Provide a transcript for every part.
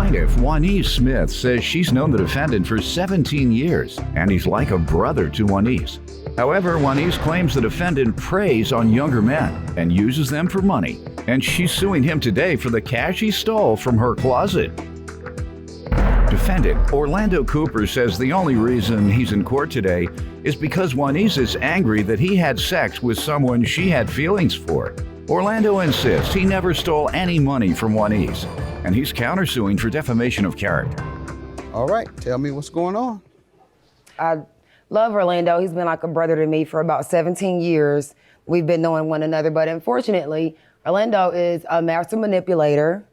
Plaintiff, Juanice Smith, says she's known the defendant for 17 years, and he's like a brother to Juanice. However, Juanice claims the defendant preys on younger men and uses them for money, and she's suing him today for the cash he stole from her closet. Defendant Orlando Cooper says the only reason he's in court today is because Juanice is angry that he had sex with someone she had feelings for. Orlando insists he never stole any money from Juanice, and he's countersuing for defamation of character. All right, tell me what's going on. I love Orlando. He's been like a brother to me for about 17 years. We've been knowing one another, but unfortunately, Orlando is a master manipulator,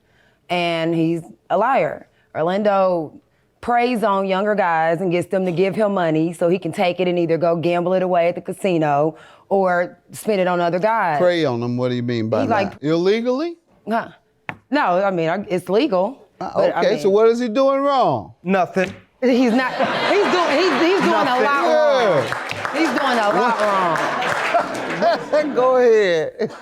and he's a liar. Orlando preys on younger guys and gets them to give him money so he can take it and either go gamble it away at the casino or spend it on other guys. Prey on them, what do you mean by that? Illegally? No, I mean, it's legal. Okay, I mean, so what is he doing wrong? Nothing. He's not, he's doing a lot wrong. He's doing a lot wrong. Go ahead.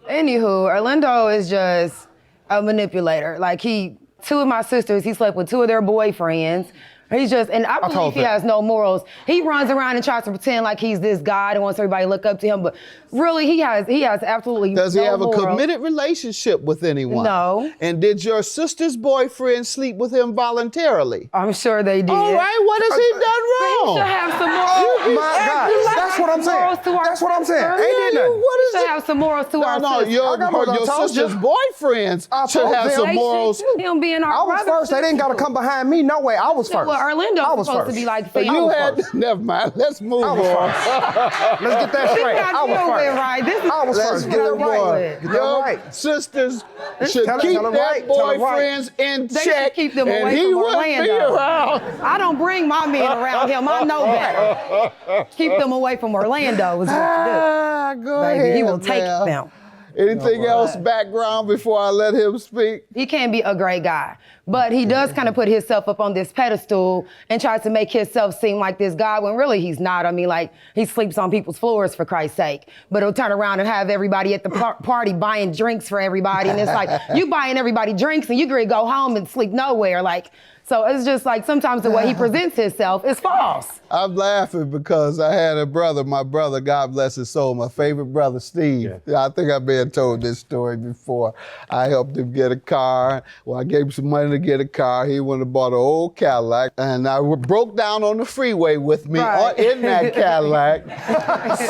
Anywho, Orlando is just a manipulator. Like two of my sisters, he slept with two of their boyfriends. He's just, and I believe he has no morals. He runs around and tries to pretend like he's this God and wants everybody to look up to him, but really he has absolutely no morals. Does he have a committed relationship with anyone? No. And did your sister's boyfriend sleep with him voluntarily? I'm sure they did. All right, what has he done wrong? He should have some morals. Oh my God, that's what I'm saying. That's what I'm saying. Ain't did nothing. What is should it? have some morals to our No, sisters. your sister's boyfriends should have some morals. Him being our I was brother first. They didn't got to come behind me. No way. I was first. Well, Orlando's I was supposed first. to be like So famous. you had, never mind, let's move on. Let's get that straight. I was first. Right. This is I was Let's first. get it right. Get that Your right. sisters should Tell keep them their right. Tell them boyfriends in They check, should keep them and away he from wouldn't be Orlando. around. I don't bring my men around him. I know better. Keep them away from Orlando is what you do. Go Baby, ahead, he will take man. them. Anything else background before I let him speak? He can be a great guy, but he does kind of put himself up on this pedestal and tries to make himself seem like this guy when really he's not. I mean, like, he sleeps on people's floors for Christ's sake, but he'll turn around and have everybody at the party buying drinks for everybody. And it's like, you buying everybody drinks and you could go home and sleep nowhere. Like, so it's just like sometimes the way he presents himself is false. I'm laughing because I had a brother, my brother, God bless his soul, my favorite brother, Steve. Yeah. I think I've been told this story before. I helped him get a car. Well, I gave him some money to get a car. He went and bought an old Cadillac, and I broke down on the freeway with me in that Cadillac.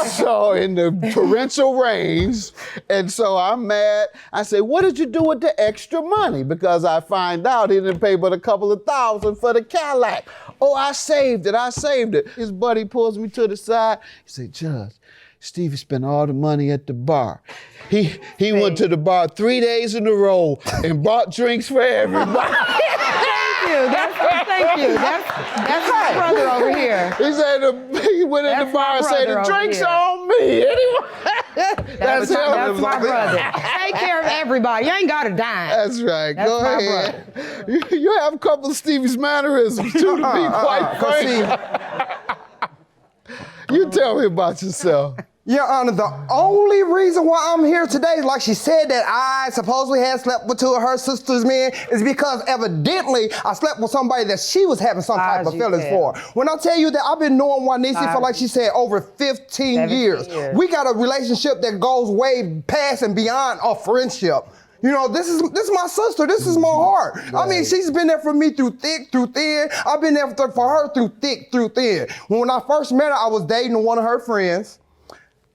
So in the torrential rains. And so I'm mad. I say, what did you do with the extra money? Because I find out he didn't pay but a couple of $1,000 for the Cadillac. Oh, I saved it. His buddy pulls me to the side. He said, Judge, Stevie spent all the money at the bar. He went to the bar 3 days in a row and bought drinks for everybody. Thank you. That's my brother over here. He said he went in the bar and said, the drinks are on me. Anyway, that's him. That's my brother. Take care of everybody. You ain't got a dime. That's right. That's Go my ahead. You have a couple of Stevie's mannerisms too, to be quite frank. You tell me about yourself. Your Honor, the only reason why I'm here today, like she said that I supposedly had slept with two of her sister's men, is because evidently I slept with somebody that she was having some type of feelings for. When I tell you that I've been knowing Juanice for, like she said, over 15 years. We got a relationship that goes way past and beyond a friendship. You know, this is my sister. This is my heart. Right. I mean, she's been there for me through thick, through thin. I've been there for her through thick, through thin. When I first met her, I was dating one of her friends.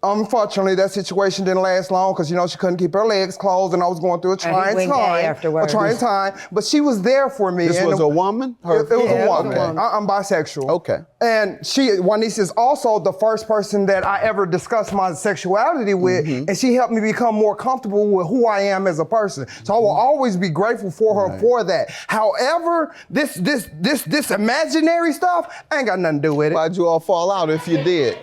Unfortunately, that situation didn't last long because, you know, she couldn't keep her legs closed and I was going through a trying time. But she was there for me. This was a woman? It was a woman. Okay. I'm bisexual. Okay. And Juanice is also the first person that I ever discussed my sexuality with, and she helped me become more comfortable with who I am as a person. So I will always be grateful for her for that. However, this imaginary stuff, I ain't got nothing to do with it. Why'd you all fall out if you did?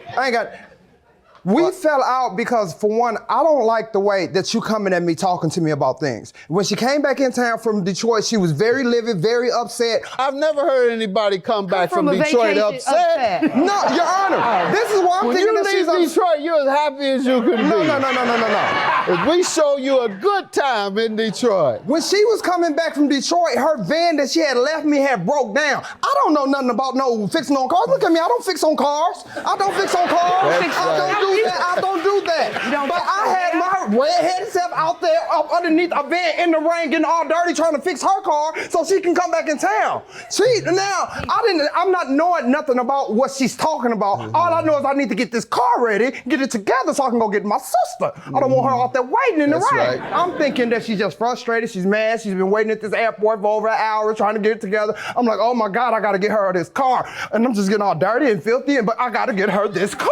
We fell out because, for one, I don't like the way that you coming at me talking to me about things. When she came back in town from Detroit, she was very livid, very upset. I've never heard anybody come back from a Detroit vacation upset. No, Your Honor, this is why I'm When thinking you that she's leave Detroit, you're as happy as you can be. No. If we show you a good time in Detroit. When she was coming back from Detroit, her van that she had left me had broke down. I don't know nothing about no fixing on cars. Look at me, I don't fix on cars. I don't fix on cars. I don't do that. But I had my red-headed self out there up underneath a van in the rain getting all dirty trying to fix her car so she can come back in town. I'm not knowing nothing about what she's talking about. All I know is I need to get this car ready, get it together so I can go get my sister. I don't want her out there waiting in the rain. Right. I'm thinking that she's just frustrated, she's mad, she's been waiting at this airport for over an hour trying to get it together. I'm like, oh my God, I gotta get her this car. And I'm just getting all dirty and filthy, but I gotta get her this car.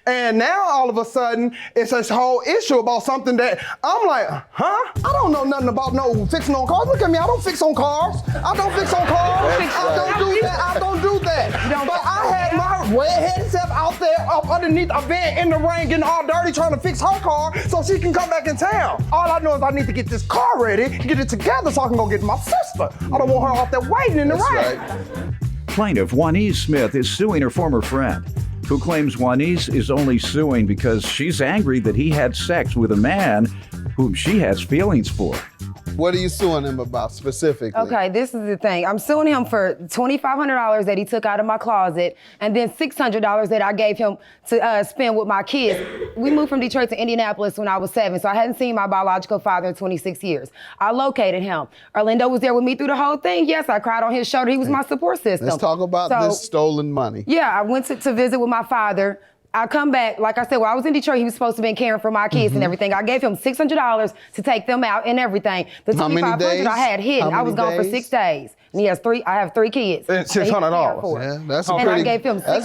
And now all of a sudden, it's this whole issue about something that I'm like, huh? I don't know nothing about no fixing on cars. Look at me, I don't fix on cars. I don't fix on cars. I don't do that. But I had my red-headed self out there up underneath a van in the rain getting all dirty trying to fix her car so she can come back in town. All I know is I need to get this car ready, get it together so I can go get my sister. I don't want her out there waiting in the rain. Right. Plaintiff Juanise Smith is suing her former friend, who claims Juanise is only suing because she's angry that he had sex with a man whom she has feelings for. What are you suing him about specifically? Okay, this is the thing. I'm suing him for $2,500 that he took out of my closet, and then $600 that I gave him to spend with my kids. We moved from Detroit to Indianapolis when I was 7, so I hadn't seen my biological father in 26 years. I located him. Orlando was there with me through the whole thing. Yes, I cried on his shoulder. He was my support system. Let's talk about this stolen money. Yeah, I went to visit with my father. I come back, like I said, when I was in Detroit, he was supposed to be caring for my kids and everything. I gave him $600 to take them out and everything. The $2,500 I had hidden. I was gone for 6 days. And he has I have 3 kids. $600. Yeah, that's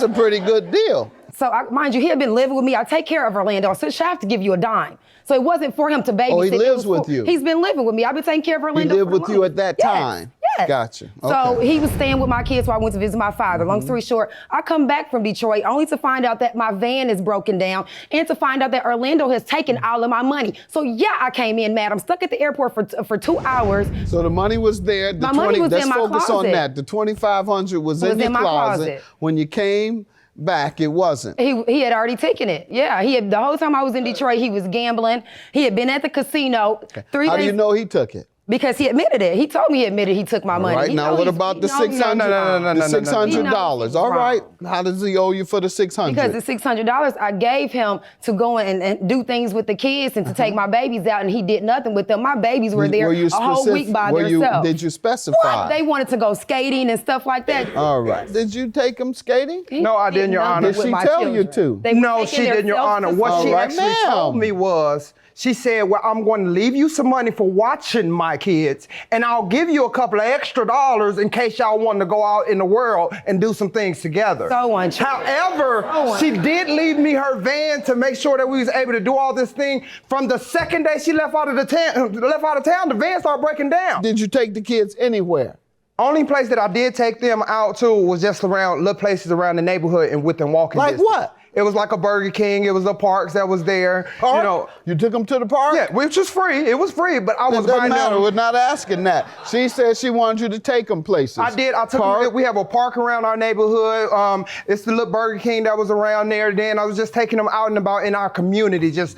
a pretty good deal. So mind you, he had been living with me. I take care of Orlando, so I have to give you a dime. So it wasn't for him to babysit. Oh, he lives with you. He's been living with me. I've been taking care of Orlando. He lived with you at that time? Yes. Gotcha. So he was staying with my kids while I went to visit my father. Long story short, I come back from Detroit only to find out that my van is broken down and to find out that Orlando has taken all of my money. So yeah, I came in mad. I'm stuck at the airport for 2 hours. So the money was there. My money was in my closet. Let's focus on that. The $2,500 was in your closet. When you came back, it wasn't. He had already taken it. Yeah, the whole time I was in Detroit, he was gambling. He had been at the casino 3 days. How do you know he took it? Because he admitted it. He told me he admitted he took my money. Right, now what about the $600? The $600. All right, how does he owe you for the $600? Because the $600 I gave him to go and do things with the kids and to take my babies out, and he did nothing with them. My babies were there a whole week by themselves. Did you specify? What? They wanted to go skating and stuff like that. All right. Did you take them skating? No, I didn't, Your Honor. Did she tell you to? No, she didn't, Your Honor. What she actually told me was, she said, well, I'm going to leave you some money for watching my kids, and I'll give you a couple of extra dollars in case y'all want to go out in the world and do some things together. So untrue. However, she did leave me her van to make sure that we was able to do all this thing. From the second day she left out of town, the van started breaking down. Did you take the kids anywhere? Only place that I did take them out to was just around little places around the neighborhood and within walking distance. Like what? It was like a Burger King. It was the parks that was there. Park? You know, you took them to the park? Yeah, which was free. It was free, but I was buying them. We're not asking that. She said she wanted you to take them places. I did. I took them. We have a park around our neighborhood. It's the little Burger King that was around there. Then I was just taking them out and about in our community, just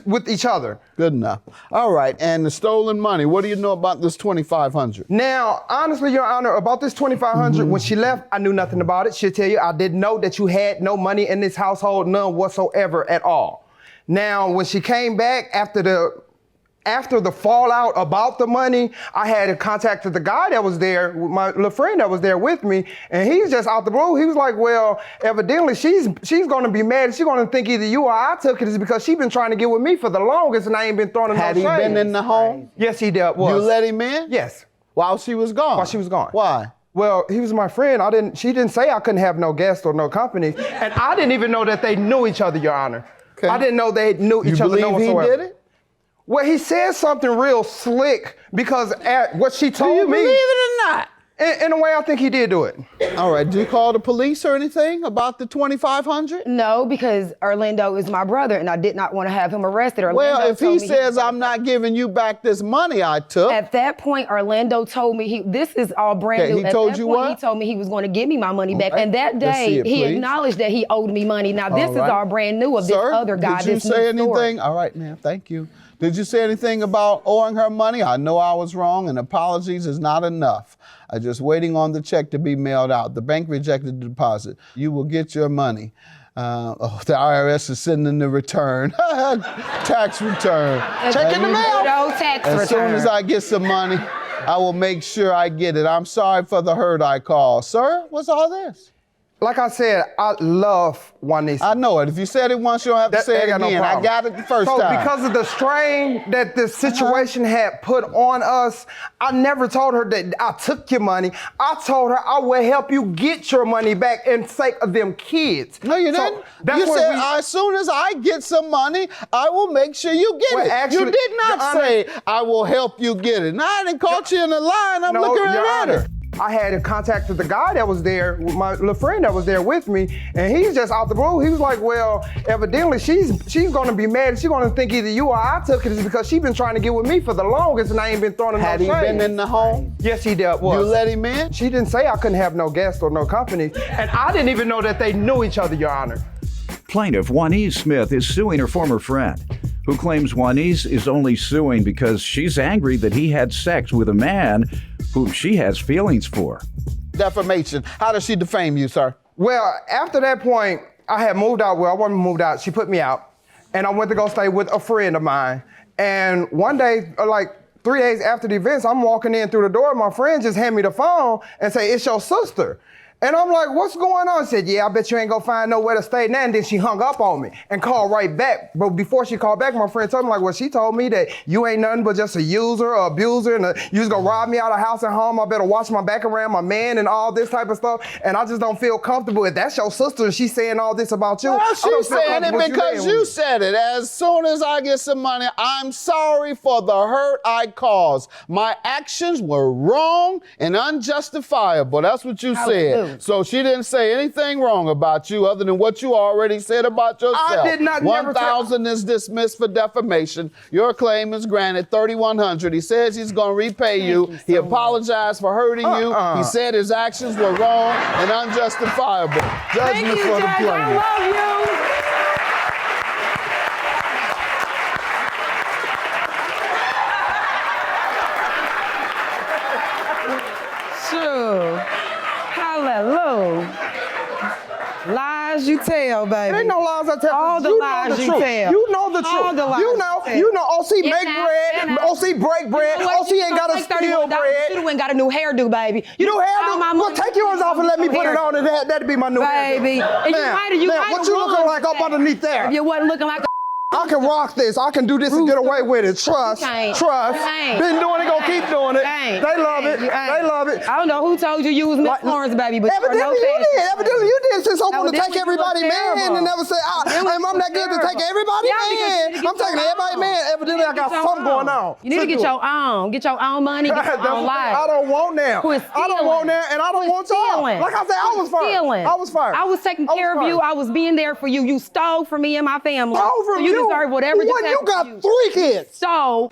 with each other. Good enough. All right, and the stolen money. What do you know about this $2,500? Now, honestly, Your Honor, about this $2,500, when she left, I knew nothing about it. She'll tell you, I didn't know that you had no money in this household, none whatsoever at all. Now, when she came back after the fallout about the money, I had contacted the guy that was there, my little friend that was there with me, and he's just out the blue. He was like, well, evidently she's gonna be mad. She's gonna think either you or I took it is because she's been trying to get with me for the longest and I ain't been throwing him no shade. Had he been in the home? Yes, he did. You let him in? Yes. While she was gone? While she was gone. Why? Well, he was my friend. She didn't say I couldn't have no guests or no company. And I didn't even know that they knew each other, Your Honor. Okay. I didn't know they knew each other. You believe he did it? Well, he said something real slick because what she told me. Do you believe it or not? In a way, I think he did do it. All right, did you call the police or anything about the $2,500? No, because Orlando is my brother, and I did not want to have him arrested. Orlando Well, if told he me says, I'm not giving you back this money I took. At that point, Orlando told me, this is all brand Okay, new. he At told that you point, what? He told me he was going to give me my money back. Okay, And that let's see day, it, he please. acknowledged that he owed me money. Now, this is all brand new of this Sir, other guy. did you this say new story. anything? All right, ma'am, thank you. Did you say anything about owing her money? I know I was wrong, and apologies is not enough. I'm just waiting on the check to be mailed out. The bank rejected the deposit. You will get your money. The IRS is sending the return. Tax return. Check in the mail. No tax return. As soon as I get some money, I will make sure I get it. I'm sorry for the hurt I caused. Sir, what's all this? Like I said, I love Juanita. I know it. If you said it once, you don't have to say it ain't got no again. I problem. got it the first so time. because of the strain that the situation had put on us, I never told her that I took your money. I told her I will help you get your money back in sake of them kids. No, you So didn't. that's You what said, we- as soon as I get some money, I will make sure you get Well, it. actually, you did not Your Honor- say, I will help you get it. Now, I didn't caught you in a lie, and I'm No, looking Your right at Honor, her. I had contacted the guy that was there, my little friend that was there with me, and he's just out the blue. He was like, well, evidently she's gonna be mad. She's gonna think either you or I took it because she's been trying to get with me for the longest and I ain't been throwing Had he no shade. been in the home? Yes, he did. You let him in? She didn't say I couldn't have no guests or no company, and I didn't even know that they knew each other, Your Honor. Plaintiff Juanise Smith is suing her former friend, who claims Juanise is only suing because she's angry that he had sex with a man whom she has feelings for. Defamation. How does she defame you, sir? Well, after that point, I had moved out. Well, I wasn't moved out. She put me out, and I went to go stay with a friend of mine. And one day, like 3 days after the events, I'm walking in through the door. My friend just handed me the phone and say, "It's your sister." And I'm like, what's going on? She said, yeah, I bet you ain't gonna find nowhere to stay now. And then she hung up on me and called right back. But before she called back, my friend told me, like, well, she told me that you ain't nothing but just a user or abuser, and you was gonna rob me out of house and home. I better watch my back around my man and all this type of stuff. And I just don't feel comfortable. If that's your sister and she's saying all this about you, Well, I don't feel she's saying it comfortable with because being you with me. said it. As soon as I get some money, I'm sorry for the hurt I caused. My actions were wrong and unjustifiable. That's what you said. So she didn't say anything wrong about you other than what you already said about yourself. I did not never tell- 1,000 is dismissed for defamation. Your claim is granted. 3,100. He says he's going to repay you. He apologized for hurting you. He said his actions were wrong and unjustifiable. Thank Judgment you, for the Judge. plaintiff. I love you. Sure. Hallelujah. Lies you tell, baby. Ain't no lies I tell. All the you lies know the you truth. tell. You know the truth. All the lies you know, you tell. you know. OC It's make not- bread. it's not- OC break bread. You know what? OC ain't got to steal bread. You went got a new hairdo, baby. You know all hairdo? my Well, money- take yours off and let me put it on, and that'd be my new Baby. hairdo. And you Man, might have, man, what you looking like up underneath there? If you wasn't looking like a I can rock this. I can do this and get away with it. Trust. You can't. Trust. You can't. Been doing it, gonna keep doing it. You ain't. They love You it. ain't. They love it. I don't know who told you was Miss Like- Florence, baby, but Evidently no you did. fashion. Evidently you did. Since I No, want to this take one you everybody look man terrible. and never say, This one I'm you not look good to take terrible. everybody Yeah, because you man. need to get I'm taking your everybody own. man. Evidently I got something going on. You need to get your own. Get your own money, get your That's own what life. I don't want now. Quit I don't want stealing. that, and I don't want y'all. Stealing. Like I said, I was first. Stealing. I was first. I was taking care of you. I was being there for you. You stole from me and my family. Stole from so you deserve whatever just When you happened got to you. 3 kids. So